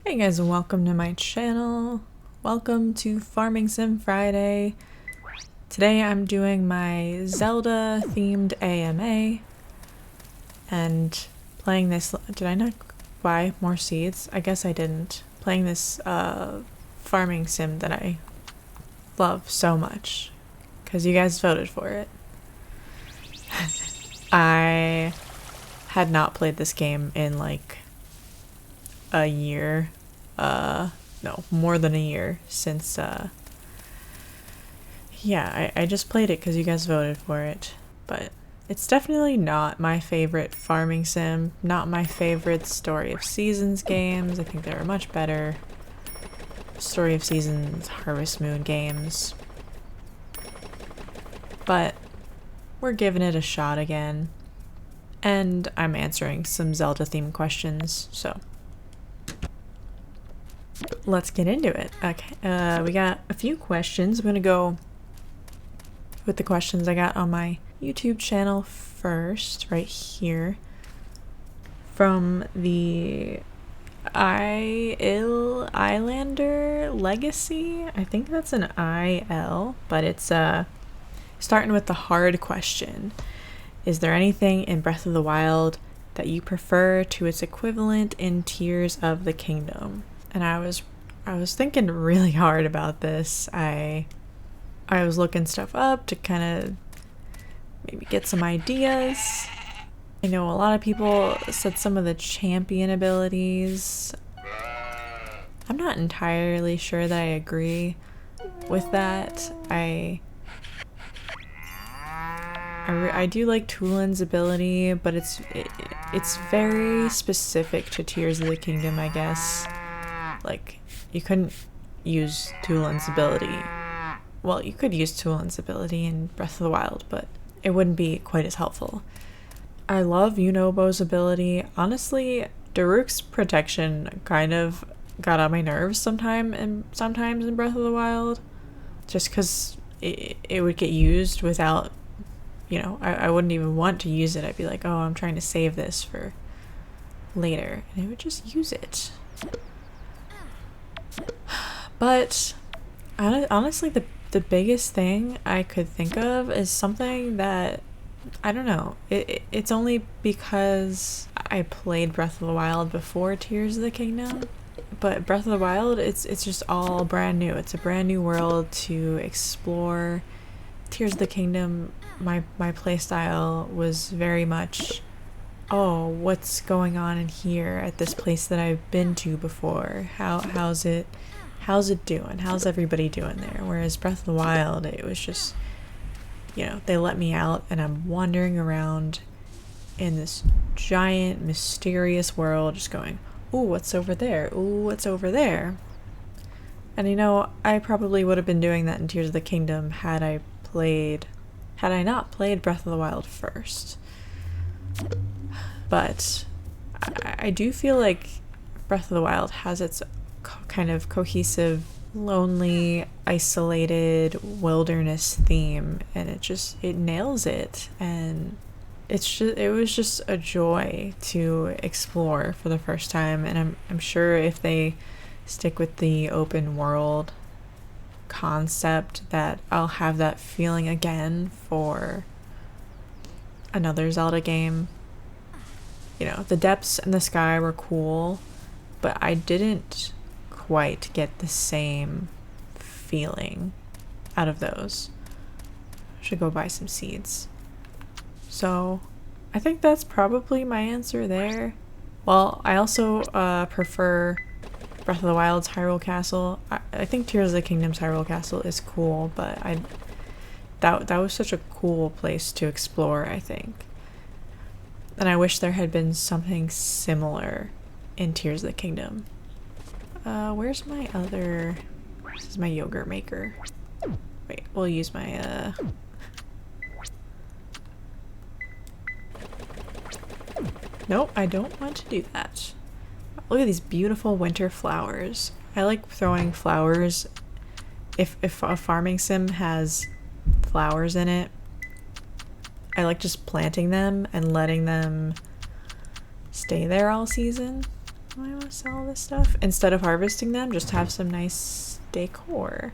Hey guys, and welcome to my channel. Welcome to Farming Sim Friday. Today I'm doing my Zelda themed AMA and playing this. Did I not buy more seeds? I guess I didn't. Playing this farming sim that I love so much because you guys voted for it. I had not played this game in like a year, no, more than a year since, yeah, I just played it because you guys voted for it, but it's definitely not my favorite farming sim, not my favorite Story of Seasons games. I think there are much better Story of Seasons, Harvest Moon games, but we're giving it a shot again, and I'm answering some Zelda themed questions, so let's get into it. Okay, we got a few questions. I'm gonna go with the questions I got on my YouTube channel first, right here. From the Islander Legacy. I think that's an IL, but it's starting with the hard question. Is there anything in Breath of the Wild that you prefer to its equivalent in Tears of the Kingdom? And I was thinking really hard about this. I was looking stuff up to kind of maybe get some ideas. I know a lot of people said some of the champion abilities. I'm not entirely sure that I agree with that. I do like Tulin's ability, but it's very specific to Tears of the Kingdom, I guess. Like, you couldn't use Tulin's ability. Well, you could use Tulin's ability in Breath of the Wild, but it wouldn't be quite as helpful. I love Yunobo's ability. Honestly, Daruk's protection kind of got on my nerves sometimes in Breath of the Wild. Just because it would get used without, you know, I wouldn't even want to use it. I'd be like, oh, I'm trying to save this for later. And it would just use it. But honestly, the biggest thing I could think of is something that, I don't know, it's only because I played Breath of the Wild before Tears of the Kingdom, but Breath of the Wild, it's just all brand new. It's a brand new world to explore. Tears of the Kingdom, my playstyle was very much, oh, what's going on in here at this place that I've been to before? How's it doing? How's everybody doing there? Whereas Breath of the Wild, it was just, you know, they let me out and I'm wandering around in this giant, mysterious world just going, ooh, what's over there? Ooh, what's over there? And you know, I probably would have been doing that in Tears of the Kingdom had I not played Breath of the Wild first. But I do feel like Breath of the Wild has its kind of cohesive, lonely, isolated wilderness theme, and it nails it, and it was just a joy to explore for the first time. And I'm sure if they stick with the open world concept that I'll have that feeling again for another Zelda game. You know, the depths and the sky were cool, but I didn't quite get the same feeling out of those. I should go buy some seeds. So I think that's probably my answer there. Well, I also prefer Breath of the Wild's Hyrule Castle. I think Tears of the Kingdom's Hyrule Castle is cool, but that was such a cool place to explore, I think. And I wish there had been something similar in Tears of the Kingdom. Where's my other... This is my yogurt maker. Wait, we'll use my, Nope, I don't want to do that. Look at these beautiful winter flowers. I like throwing flowers. If a farming sim has flowers in it, I like just planting them and letting them stay there all season. Do I want to sell all this stuff? Instead of harvesting them, just have some nice decor.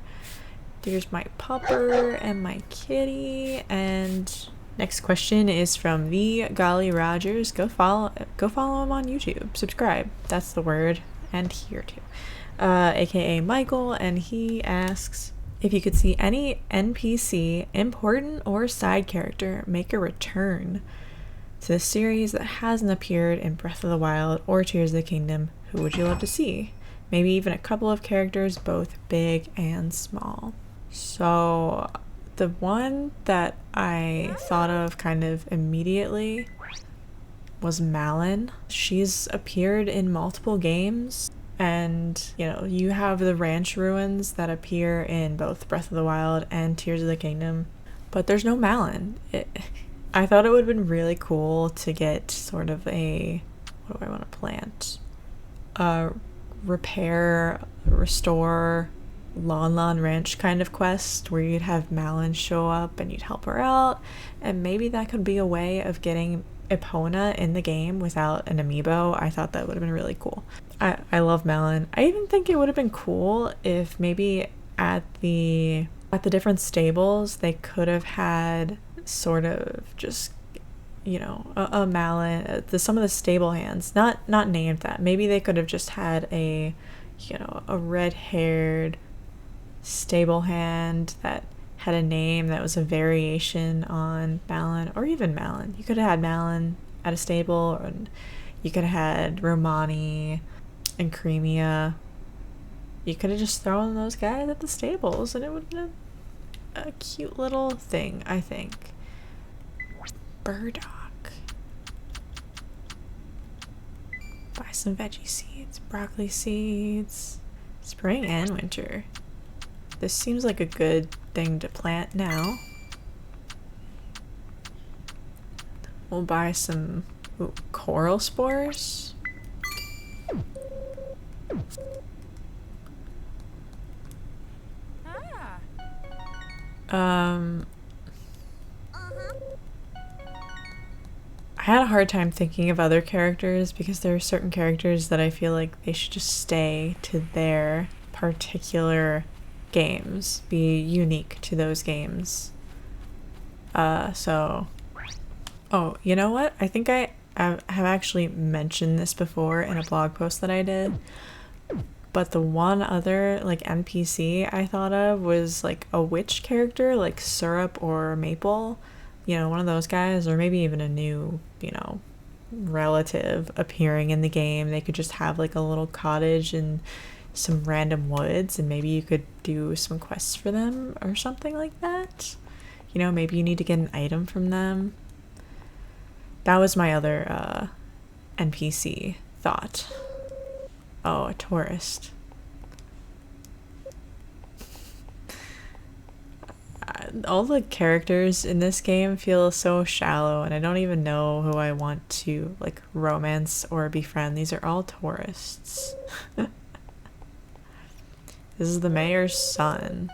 There's my pupper and my kitty. And next question is from the Golly Rogers. Go follow him on YouTube. Subscribe. That's the word. And here too. AKA Michael, and he asks if you could see any NPC, important or side character, make a return to the series that hasn't appeared in Breath of the Wild or Tears of the Kingdom, who would you love to see? Maybe even a couple of characters, both big and small. So the one that I thought of kind of immediately was Malon. She's appeared in multiple games, and you have the ranch ruins that appear in both Breath of the Wild and Tears of the Kingdom, but there's no Malon. I thought it would have been really cool to get sort of a, what do I want to plant? Repair, restore, Lon Ranch kind of quest where you'd have Malon show up and you'd help her out, and maybe that could be a way of getting Epona in the game without an amiibo. I thought that would have been really cool. I love Malon. I even think it would have been cool if maybe at the different stables they could have had sort of just a Malon, some of the stable hands, not named that. Maybe they could have just had a red-haired stable hand that had a name that was a variation on Malon, or even Malon. You could have had Malon at a stable, or you could have had Romani and Cremia. You could have just thrown those guys at the stables and it would have been a cute little thing, I think. Burdock. Buy some veggie seeds, broccoli seeds, spring and winter. This seems like a good thing to plant now. We'll buy some coral spores. I had a hard time thinking of other characters because there are certain characters that I feel like they should just stay to their particular games, be unique to those games. Oh, you know what? I think I have actually mentioned this before in a blog post that I did, but the one other like NPC I thought of was like a witch character, like Syrup or Maple, one of those guys, or maybe even a new, relative appearing in the game. They could just have like a little cottage in some random woods, and maybe you could do some quests for them or something like that. Maybe you need to get an item from them. That was my other NPC thought. Oh, a tourist. All the characters in this game feel so shallow, and I don't even know who I want to like romance or befriend. These are all tourists. This is the mayor's son.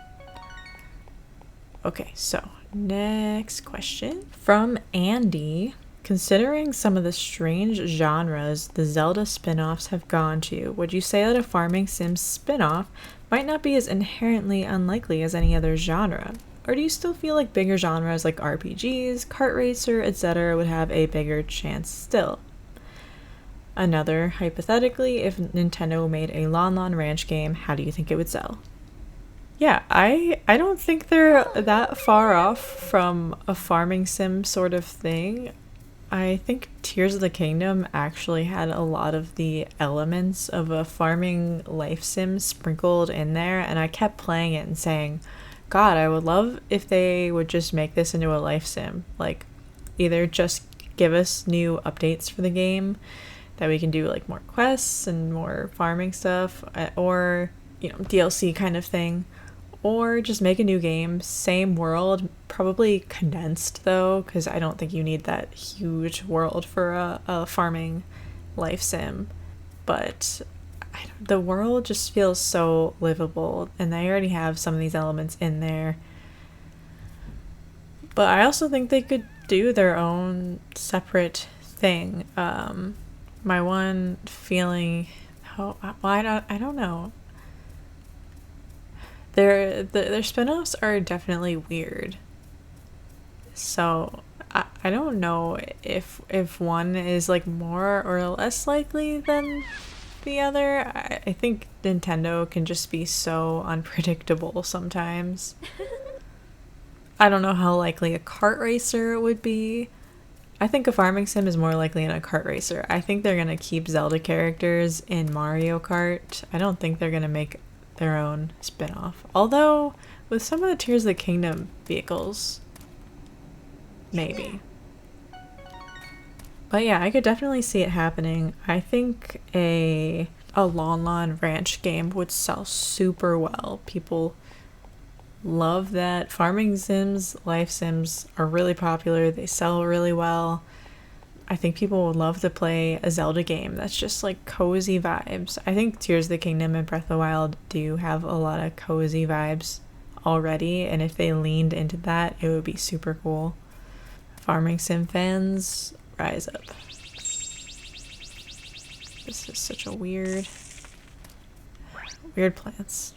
Okay, so next question from Andy. Considering some of the strange genres the Zelda spin-offs have gone to, would you say that a farming sim spin-off might not be as inherently unlikely as any other genre? Or do you still feel like bigger genres like RPGs, kart racer, etc. would have a bigger chance still? Another, hypothetically, if Nintendo made a Lon Ranch game, how do you think it would sell? Yeah, I don't think they're that far off from a farming sim sort of thing. I think Tears of the Kingdom actually had a lot of the elements of a farming life sim sprinkled in there, and I kept playing it and saying, God, I would love if they would just make this into a life sim. Like, either just give us new updates for the game that we can do like more quests and more farming stuff, or DLC kind of thing, or just make a new game, same world, probably condensed though, because I don't think you need that huge world for a farming life sim. But the world just feels so livable, and they already have some of these elements in there. But I also think they could do their own separate thing. My one feeling Oh, well, I don't know. Their spin-offs are definitely weird. So I don't know if one is like more or less likely than the other. I think Nintendo can just be so unpredictable sometimes. I don't know how likely a kart racer would be. I think a farming sim is more likely in a kart racer. I think they're gonna keep Zelda characters in Mario Kart. I don't think they're gonna make their own spin-off. Although with some of the Tears of the Kingdom vehicles, maybe. But yeah, I could definitely see it happening. I think a Lon Lon Ranch game would sell super well. People love that. Farming sims, life sims are really popular. They sell really well. I think people would love to play a Zelda game that's just like cozy vibes. I think Tears of the Kingdom and Breath of the Wild do have a lot of cozy vibes already, and if they leaned into that, it would be super cool. Farming sim fans, rise up. This is such a weird plants.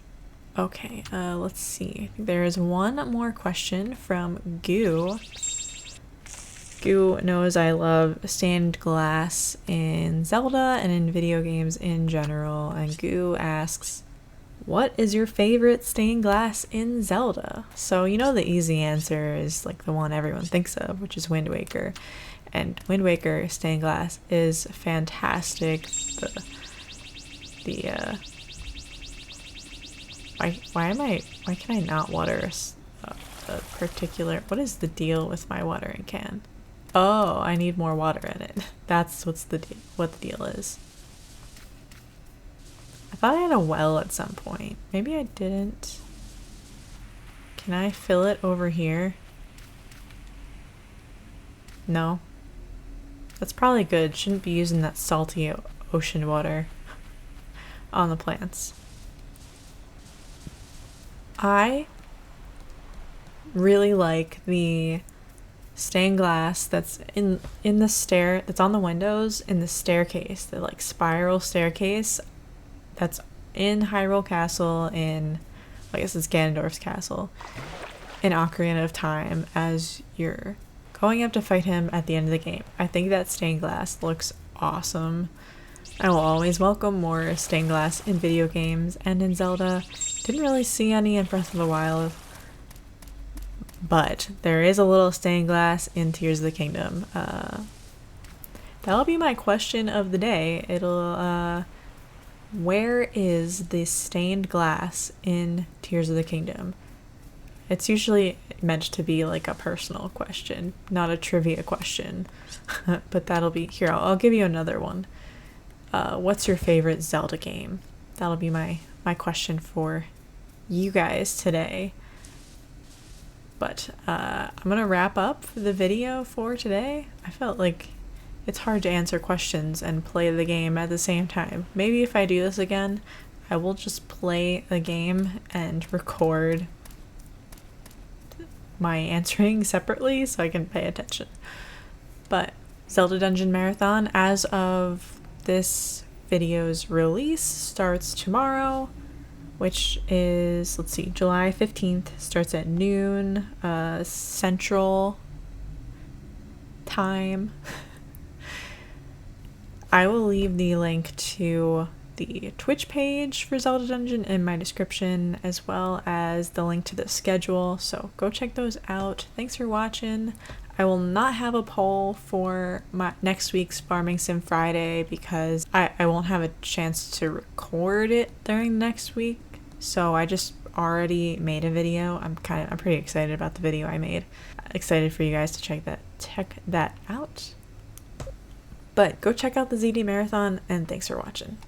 Okay, let's see. There is one more question from Goo. Goo knows I love stained glass in Zelda and in video games in general, and Goo asks, what is your favorite stained glass in Zelda? So you know the easy answer is like the one everyone thinks of, which is Wind Waker. And Wind Waker stained glass is fantastic. Why can I not water a particular, what is the deal with my watering can? Oh, I need more water in it. That's what the deal is. I thought I had a well at some point. Maybe I didn't. Can I fill it over here? No. That's probably good. Shouldn't be using that salty ocean water on the plants. I really like the stained glass that's in the that's on the windows in the staircase, the like spiral staircase that's in Hyrule Castle in, I guess it's Ganondorf's castle, in Ocarina of Time as you're going up to fight him at the end of the game. I think that stained glass looks awesome. I will always welcome more stained glass in video games and in Zelda. Didn't really see any in Breath of the Wild, but there is a little stained glass in Tears of the Kingdom. That'll be my question of the day. It'll, where is the stained glass in Tears of the Kingdom? It's usually meant to be like a personal question, not a trivia question. But that'll be, here, I'll give you another one. What's your favorite Zelda game? That'll be my question for you guys today. But I'm gonna wrap up the video for today. I felt like it's hard to answer questions and play the game at the same time. Maybe if I do this again, I will just play the game and record my answering separately so I can pay attention. But Zelda Dungeon Marathon, as of this video's release, starts tomorrow, which is, let's see, July 15th, starts at noon Central Time. I will leave the link to the Twitch page for Zelda Dungeon in my description, as well as the link to the schedule, so go check those out. Thanks for watching. I will not have a poll for my next week's Farming Sim Friday because I won't have a chance to record it during next week, so I just already made a video. I'm pretty excited about the video I made. Excited for you guys to check that out. But go check out the ZD Marathon, and thanks for watching.